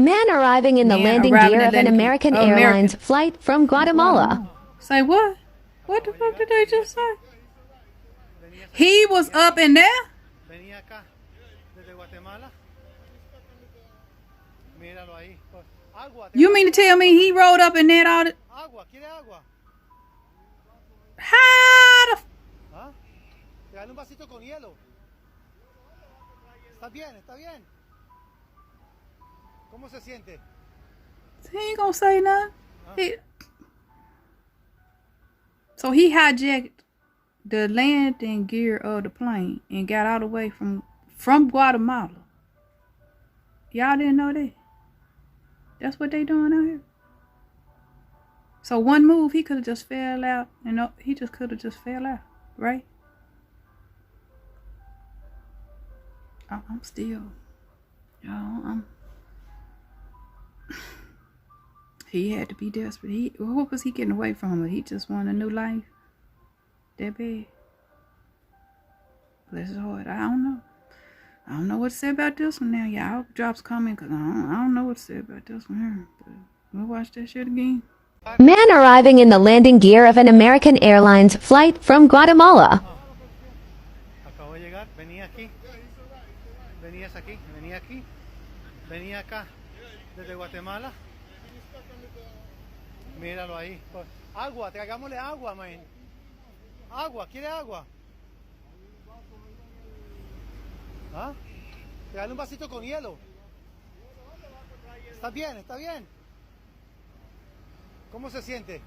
Man arriving in the landing gear of an American Airlines flight from Guatemala. Say what? What the fuck did they just say? He was up in there? Venía acá, desde Guatemala. Míralo ahí. Agua. You mean to tell me he rode up in there all the... Agua, ¿quiere agua? How the... ¿Ah? Dale un vasito con hielo. ¿Está bien? ¿Está bien? ¿Cómo se siente? He ain't gonna say nothing. So he hijacked the landing gear of the plane and got all the way from Guatemala. Y'all didn't know that? That's what they doing out here. So one move, he could have just fell out. You know, he just could have just fell out, right? I'm still, y'all. He had to be desperate. What was he getting away from? He just wanted a new life. That bad. Bless his heart. I don't know. I don't know what to say about this one now. Y'all drops coming because I don't know what to say about this one here. But we'll watch that shit again. Man arriving in the landing gear of an American Airlines flight from Guatemala. Acabo de llegar, venía aquí. Venías aquí, venía aquí. Venía acá, desde Guatemala. Míralo ahí. Agua, traigámosle agua, man. Agua, ¿quiere agua? ¿Ah? Dale un vasito con hielo. ¿Está bien? ¿Está bien? ¿Cómo se siente?